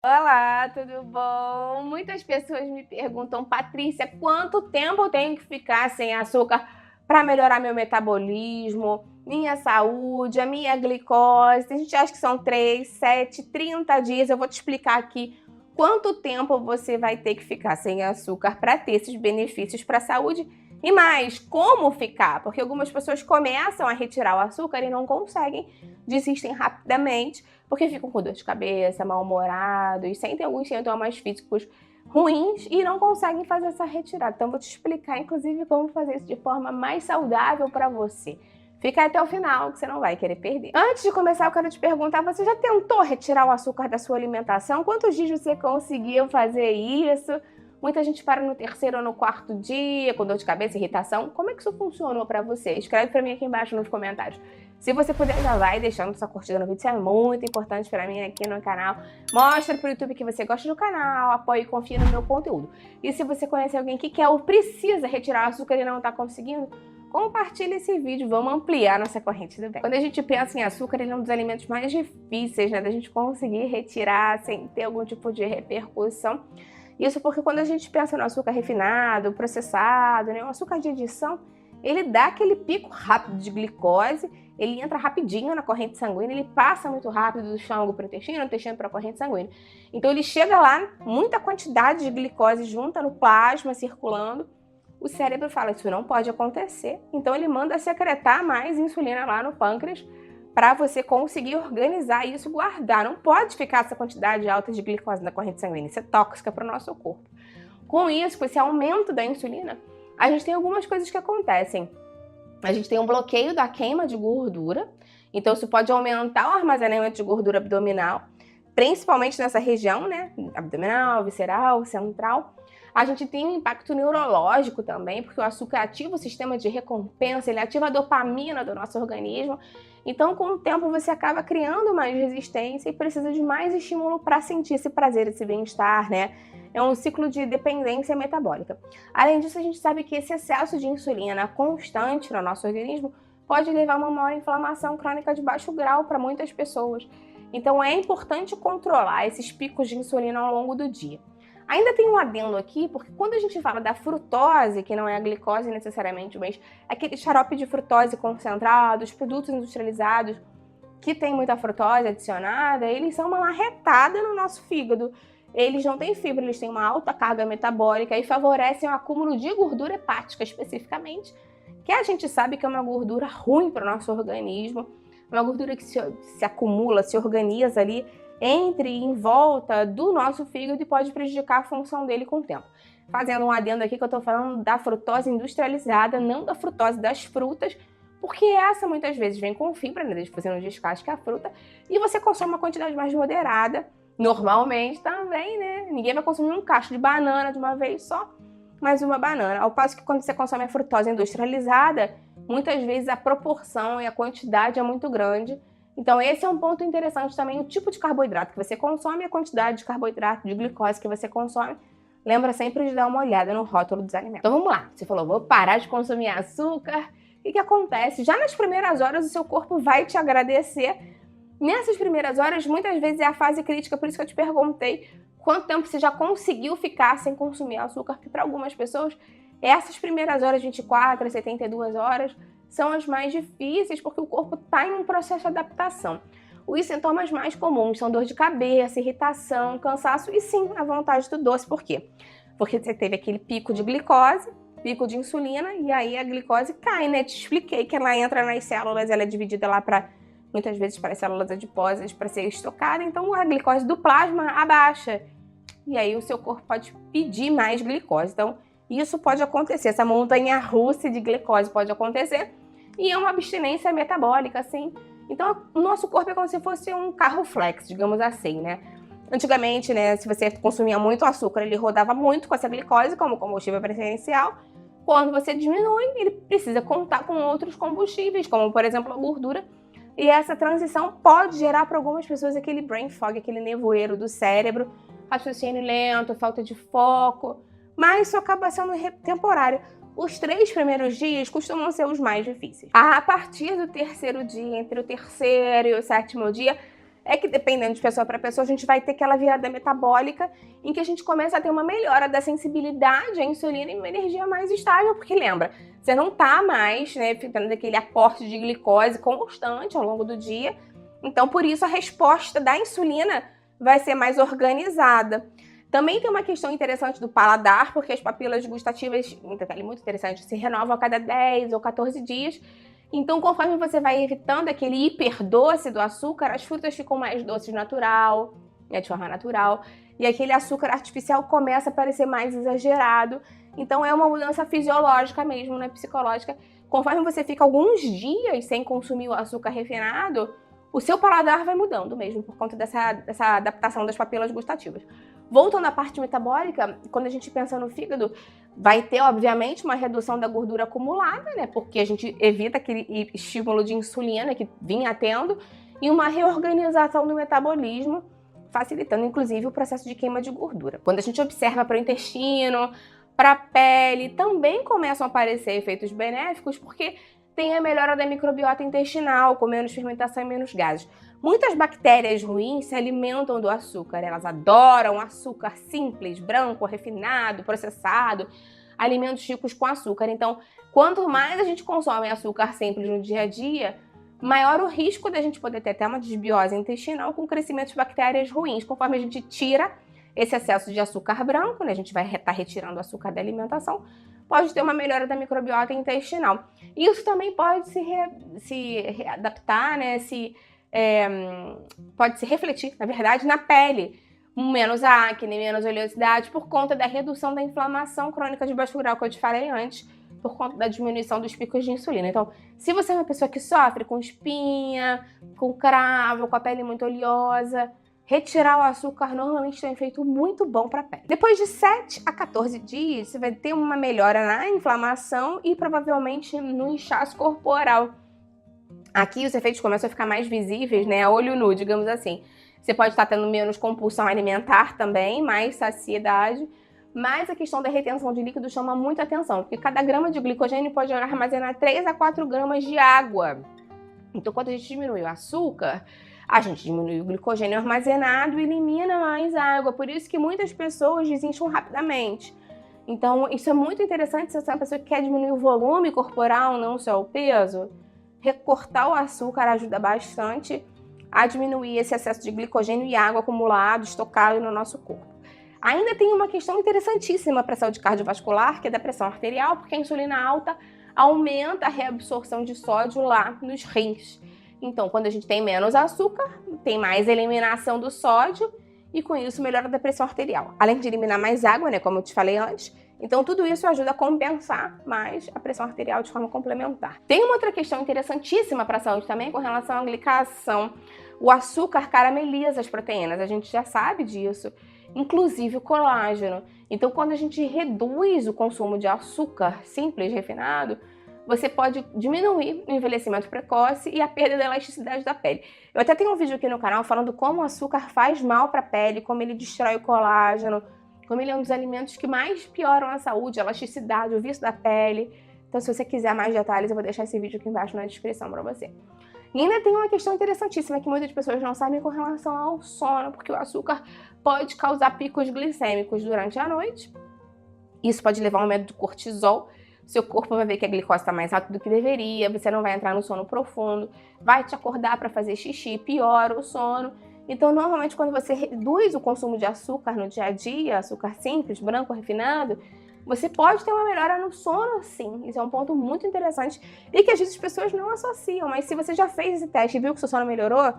Olá, tudo bom? Muitas pessoas me perguntam, Patrícia, quanto tempo eu tenho que ficar sem açúcar para melhorar meu metabolismo, minha saúde, a minha glicose? A gente acha que são 3, 7, 30 dias. Eu vou te explicar aqui quanto tempo você vai ter que ficar sem açúcar para ter esses benefícios para a saúde e mais, como ficar? Porque algumas pessoas começam a retirar o açúcar e não conseguem, desistem rapidamente, porque ficam com dor de cabeça, mal-humorados, sentem alguns sintomas físicos ruins e não conseguem fazer essa retirada. Então, vou te explicar, inclusive, como fazer isso de forma mais saudável para você. Fica até o final, que você não vai querer perder. Antes de começar, eu quero te perguntar, você já tentou retirar o açúcar da sua alimentação? Quantos dias você conseguiu fazer isso? Muita gente para no terceiro ou no quarto dia, com dor de cabeça, irritação. Como é que isso funcionou para você? Escreve para mim aqui embaixo nos comentários. Se você puder, já vai deixando sua curtida no vídeo, isso é muito importante para mim aqui no canal. Mostra pro YouTube que você gosta do canal, apoie e confia no meu conteúdo. E se você conhece alguém que quer ou precisa retirar o açúcar e não está conseguindo, compartilha esse vídeo, vamos ampliar nossa corrente do bem. Quando a gente pensa em açúcar, ele é um dos alimentos mais difíceis, né, da gente conseguir retirar sem ter algum tipo de repercussão. Isso porque quando a gente pensa no açúcar refinado, processado, né, o açúcar de adição, ele dá aquele pico rápido de glicose, ele entra rapidinho na corrente sanguínea, ele passa muito rápido do estômago para o intestino para a corrente sanguínea. Então ele chega lá, muita quantidade de glicose junta no plasma, circulando. O cérebro fala, isso não pode acontecer. Então ele manda secretar mais insulina lá no pâncreas para você conseguir organizar isso e guardar. Não pode ficar essa quantidade alta de glicose na corrente sanguínea, isso é tóxica para o nosso corpo. Com isso, com esse aumento da insulina, a gente tem algumas coisas que acontecem. A gente tem um bloqueio da queima de gordura, então isso pode aumentar o armazenamento de gordura abdominal, principalmente nessa região, né, abdominal, visceral, central. A gente tem um impacto neurológico também, porque o açúcar ativa o sistema de recompensa, ele ativa a dopamina do nosso organismo. Então, com o tempo, você acaba criando mais resistência e precisa de mais estímulo para sentir esse prazer, esse bem-estar, né? É um ciclo de dependência metabólica. Além disso, a gente sabe que esse excesso de insulina constante no nosso organismo pode levar a uma maior inflamação crônica de baixo grau para muitas pessoas. Então, é importante controlar esses picos de insulina ao longo do dia. Ainda tem um adendo aqui, porque quando a gente fala da frutose, que não é a glicose necessariamente, mas aquele xarope de frutose concentrado, os produtos industrializados que tem muita frutose adicionada, eles são uma marretada no nosso fígado. Eles não têm fibra, eles têm uma alta carga metabólica e favorecem o acúmulo de gordura hepática especificamente, que a gente sabe que é uma gordura ruim para o nosso organismo, uma gordura que se acumula, se organiza ali entre e em volta do nosso fígado e pode prejudicar a função dele com o tempo. Fazendo um adendo aqui que eu tô falando da frutose industrializada, não da frutose das frutas, porque essa muitas vezes vem com fibra, né, desde fazendo descasque a fruta, e você consome uma quantidade mais moderada, normalmente também, né? Ninguém vai consumir um cacho de banana de uma vez só, mas uma banana. Ao passo que quando você consome a frutose industrializada, muitas vezes a proporção e a quantidade é muito grande. Então esse é um ponto interessante também, o tipo de carboidrato que você consome e a quantidade de carboidrato, de glicose que você consome. Lembra sempre de dar uma olhada no rótulo dos alimentos. Então vamos lá, você falou, vou parar de consumir açúcar. O que acontece? Já nas primeiras horas o seu corpo vai te agradecer. Nessas primeiras horas, muitas vezes é a fase crítica, por isso que eu te perguntei quanto tempo você já conseguiu ficar sem consumir açúcar, porque para algumas pessoas essas primeiras horas, 24 a 72 horas, são as mais difíceis porque o corpo está em um processo de adaptação. Os sintomas mais comuns são dor de cabeça, irritação, cansaço e sim, a vontade do doce. Por quê? Porque você teve aquele pico de glicose, pico de insulina e aí a glicose cai, né? Te expliquei que ela entra nas células, ela é dividida lá para, muitas vezes, para as células adiposas para ser estocada, então a glicose do plasma abaixa. E aí o seu corpo pode pedir mais glicose. Então, isso pode acontecer, essa montanha-russa de glicose pode acontecer. E é uma abstinência metabólica, assim. Então, o nosso corpo é como se fosse um carro flex, digamos assim, né? Antigamente, né, se você consumia muito açúcar, ele rodava muito com essa glicose como combustível preferencial. Quando você diminui, ele precisa contar com outros combustíveis, como, por exemplo, a gordura. E essa transição pode gerar para algumas pessoas aquele brain fog, aquele nevoeiro do cérebro, raciocínio lento, falta de foco. Mas isso acaba sendo temporário. Os 3 primeiros dias costumam ser os mais difíceis. A partir do terceiro dia, entre o terceiro e o 7º dia, é que dependendo de pessoa para pessoa, a gente vai ter aquela virada metabólica em que a gente começa a ter uma melhora da sensibilidade à insulina e uma energia mais estável, porque lembra, você não tá mais, né, ficando daquele aporte de glicose constante ao longo do dia, então por isso a resposta da insulina vai ser mais organizada. Também tem uma questão interessante do paladar, porque as papilas gustativas, um detalhe muito interessante, se renovam a cada 10 ou 14 dias. Então, conforme você vai evitando aquele hiperdoce do açúcar, as frutas ficam mais doces natural, né, de forma natural, e aquele açúcar artificial começa a parecer mais exagerado. Então, é uma mudança fisiológica mesmo, né, psicológica. Conforme você fica alguns dias sem consumir o açúcar refinado, o seu paladar vai mudando mesmo, por conta dessa adaptação das papilas gustativas. Voltando à parte metabólica, quando a gente pensa no fígado, vai ter, obviamente, uma redução da gordura acumulada, né? Porque a gente evita aquele estímulo de insulina que vinha tendo, e uma reorganização do metabolismo, facilitando, inclusive, o processo de queima de gordura. Quando a gente observa para o intestino, para a pele, também começam a aparecer efeitos benéficos, porque tem a melhora da microbiota intestinal, com menos fermentação e menos gases. Muitas bactérias ruins se alimentam do açúcar, elas adoram açúcar simples, branco, refinado, processado, alimentos ricos com açúcar. Então, quanto mais a gente consome açúcar simples no dia a dia, maior o risco da gente poder ter até uma desbiose intestinal com crescimento de bactérias ruins. Conforme a gente tira esse excesso de açúcar branco, né, a gente vai estar retirando o açúcar da alimentação, pode ter uma melhora da microbiota intestinal. Isso também pode se readaptar, né, pode se refletir, na verdade, na pele. Menos acne, menos oleosidade, por conta da redução da inflamação crônica de baixo grau, que eu te falei antes, por conta da diminuição dos picos de insulina. Então, se você é uma pessoa que sofre com espinha, com cravo, com a pele muito oleosa, retirar o açúcar normalmente tem um efeito muito bom para a pele. Depois de 7 a 14 dias, você vai ter uma melhora na inflamação e provavelmente no inchaço corporal. Aqui os efeitos começam a ficar mais visíveis, né, a olho nu, digamos assim. Você pode estar tendo menos compulsão alimentar também, mais saciedade, mas a questão da retenção de líquido chama muita atenção, porque cada grama de glicogênio pode armazenar 3 a 4 gramas de água. Então, quando a gente diminui o açúcar, a gente diminui o glicogênio armazenado e elimina mais água. Por isso que muitas pessoas desincham rapidamente. Então, isso é muito interessante se você é uma pessoa que quer diminuir o volume corporal, não só o peso. Recortar o açúcar ajuda bastante a diminuir esse excesso de glicogênio e água acumulado, estocado no nosso corpo. Ainda tem uma questão interessantíssima para a saúde cardiovascular, que é da pressão arterial, porque a insulina alta aumenta a reabsorção de sódio lá nos rins. Então, quando a gente tem menos açúcar, tem mais eliminação do sódio e com isso melhora a pressão arterial. Além de eliminar mais água, né, como eu te falei antes, então tudo isso ajuda a compensar mais a pressão arterial de forma complementar. Tem uma outra questão interessantíssima para a saúde também com relação à glicação. O açúcar carameliza as proteínas, a gente já sabe disso, inclusive o colágeno. Então, quando a gente reduz o consumo de açúcar simples, refinado, você pode diminuir o envelhecimento precoce e a perda da elasticidade da pele. Eu até tenho um vídeo aqui no canal falando como o açúcar faz mal para a pele, como ele destrói o colágeno, como ele é um dos alimentos que mais pioram a saúde, a elasticidade, o vício da pele. Então, se você quiser mais detalhes, eu vou deixar esse vídeo aqui embaixo na descrição para você. E ainda tem uma questão interessantíssima que muitas pessoas não sabem com relação ao sono, porque o açúcar pode causar picos glicêmicos durante a noite. Isso pode levar a um aumento do cortisol. Seu corpo vai ver que a glicose está mais alta do que deveria, você não vai entrar no sono profundo, vai te acordar para fazer xixi, piora o sono. Então, normalmente, quando você reduz o consumo de açúcar no dia a dia, açúcar simples, branco, refinado, você pode ter uma melhora no sono, sim. Isso é um ponto muito interessante e que às vezes as pessoas não associam. Mas se você já fez esse teste e viu que seu sono melhorou,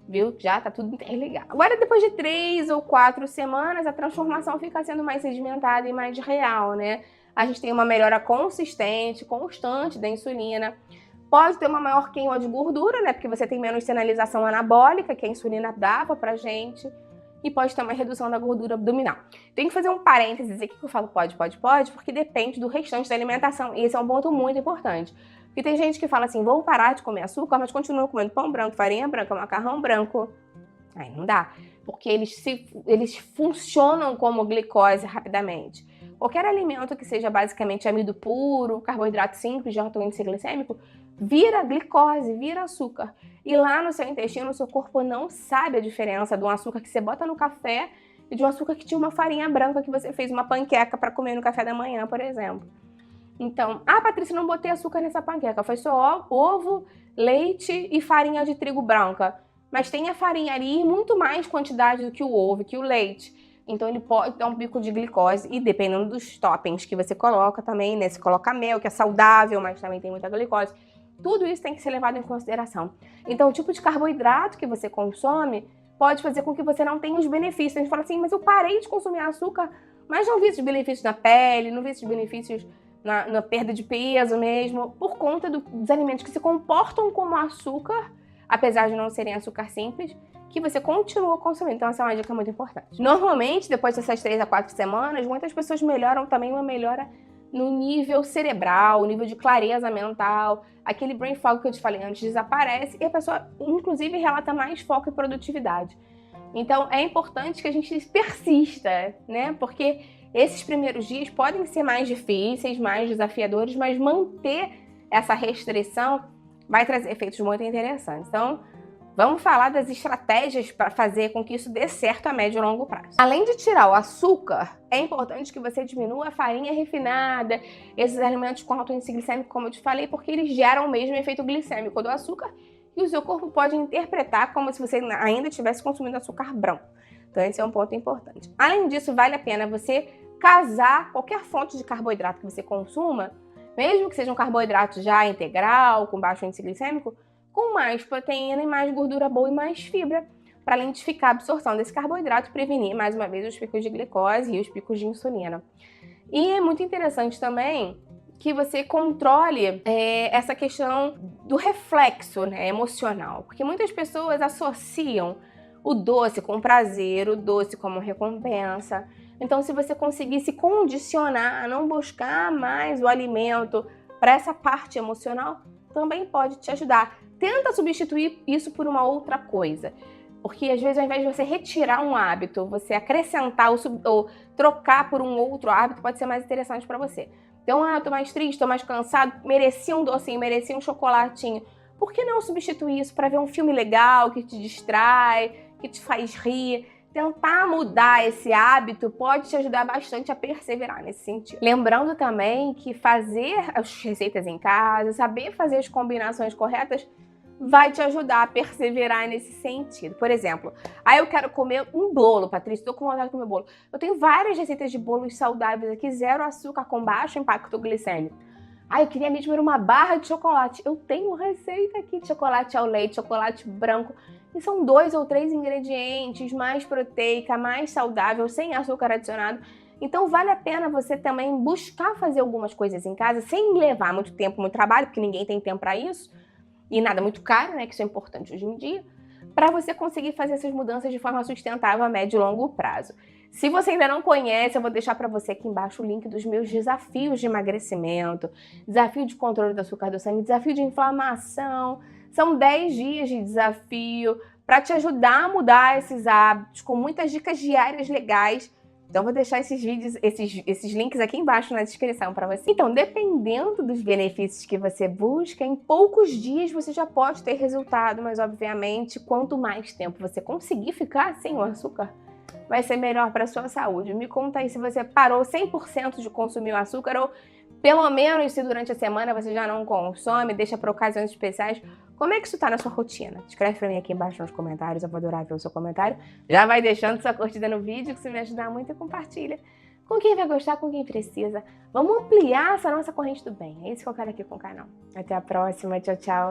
viu? Já tá tudo interligado. Agora, depois de 3 ou 4 semanas, a transformação fica sendo mais sedimentada e mais real, né? A gente tem uma melhora consistente, constante da insulina. Pode ter uma maior queima de gordura, né? Porque você tem menos sinalização anabólica que a insulina dava pra gente. E pode ter uma redução da gordura abdominal. Tem que fazer um parênteses aqui que eu falo pode, porque depende do restante da alimentação. E esse é um ponto muito importante. Porque tem gente que fala assim, vou parar de comer açúcar, mas continuo comendo pão branco, farinha branca, macarrão branco. Aí não dá, porque eles funcionam como glicose rapidamente. Qualquer alimento que seja basicamente amido puro, carboidrato simples de alto índice glicêmico, vira glicose, vira açúcar. E lá no seu intestino, o seu corpo não sabe a diferença de um açúcar que você bota no café e de um açúcar que tinha uma farinha branca que você fez uma panqueca para comer no café da manhã, por exemplo. Então, Patrícia, não botei açúcar nessa panqueca, foi só ovo, leite e farinha de trigo branca. Mas tem a farinha ali muito mais quantidade do que o ovo, que o leite. Então ele pode dar um pico de glicose e dependendo dos toppings que você coloca também, né? Você coloca mel, que é saudável, mas também tem muita glicose. Tudo isso tem que ser levado em consideração. Então o tipo de carboidrato que você consome pode fazer com que você não tenha os benefícios. A gente fala assim, mas eu parei de consumir açúcar, mas não vi esses benefícios na pele, não vi esses benefícios na perda de peso mesmo, por conta dos alimentos que se comportam como açúcar, apesar de não serem açúcar simples, que você continua consumindo. Então essa é uma dica muito importante. Normalmente, depois dessas 3 a 4 semanas, muitas pessoas melhoram também uma melhora no nível cerebral, o nível de clareza mental, aquele brain fog que eu te falei antes desaparece e a pessoa, inclusive, relata mais foco e produtividade. Então é importante que a gente persista, né? Porque esses primeiros dias podem ser mais difíceis, mais desafiadores, mas manter essa restrição vai trazer efeitos muito interessantes. Então, vamos falar das estratégias para fazer com que isso dê certo a médio e longo prazo. Além de tirar o açúcar, é importante que você diminua a farinha refinada, esses alimentos com alto índice glicêmico, como eu te falei, porque eles geram o mesmo efeito glicêmico do açúcar e o seu corpo pode interpretar como se você ainda estivesse consumindo açúcar branco. Então esse é um ponto importante. Além disso, vale a pena você casar qualquer fonte de carboidrato que você consuma, mesmo que seja um carboidrato já integral, com baixo índice glicêmico, com mais proteína e mais gordura boa e mais fibra, para lentificar a absorção desse carboidrato e prevenir, mais uma vez, os picos de glicose e os picos de insulina. E é muito interessante também que você controle essa questão do reflexo, né, emocional, porque muitas pessoas associam o doce com prazer, o doce como recompensa. Então, se você conseguir se condicionar a não buscar mais o alimento para essa parte emocional, também pode te ajudar. Tenta substituir isso por uma outra coisa. Porque às vezes, ao invés de você retirar um hábito, você acrescentar ou trocar por um outro hábito pode ser mais interessante para você. Então, eu tô mais triste, tô mais cansado, merecia um docinho, merecia um chocolatinho. Por que não substituir isso para ver um filme legal, que te distrai, que te faz rir? Tentar mudar esse hábito pode te ajudar bastante a perseverar nesse sentido. Lembrando também que fazer as receitas em casa, saber fazer as combinações corretas, vai te ajudar a perseverar nesse sentido. Por exemplo, eu quero comer um bolo, Patrícia, estou com vontade de comer bolo. Eu tenho várias receitas de bolos saudáveis aqui, 0 açúcar com baixo impacto glicêmico. Eu queria mesmo uma barra de chocolate. Eu tenho receita aqui de chocolate ao leite, chocolate branco. E são 2 ou 3 ingredientes, mais proteica, mais saudável, sem açúcar adicionado. Então vale a pena você também buscar fazer algumas coisas em casa, sem levar muito tempo, muito trabalho, porque ninguém tem tempo para isso. E nada muito caro, né, que isso é importante hoje em dia, para você conseguir fazer essas mudanças de forma sustentável a médio e longo prazo. Se você ainda não conhece, eu vou deixar para você aqui embaixo o link dos meus desafios de emagrecimento, desafio de controle do açúcar do sangue, desafio de inflamação. São 10 dias de desafio para te ajudar a mudar esses hábitos, com muitas dicas diárias legais. Então, vou deixar esses vídeos, esses links aqui embaixo na descrição para você. Então, dependendo dos benefícios que você busca, em poucos dias você já pode ter resultado, mas obviamente, quanto mais tempo você conseguir ficar sem o açúcar, vai ser melhor para a sua saúde. Me conta aí se você parou 100% de consumir o açúcar ou pelo menos se durante a semana você já não consome, deixa para ocasiões especiais. Como é que isso tá na sua rotina? Escreve para mim aqui embaixo nos comentários, eu vou adorar ver o seu comentário. Já vai deixando sua curtida no vídeo, que isso me ajuda muito, e compartilha com quem vai gostar, com quem precisa. Vamos ampliar essa nossa corrente do bem. É isso que eu quero aqui com o canal. Até a próxima, tchau, tchau.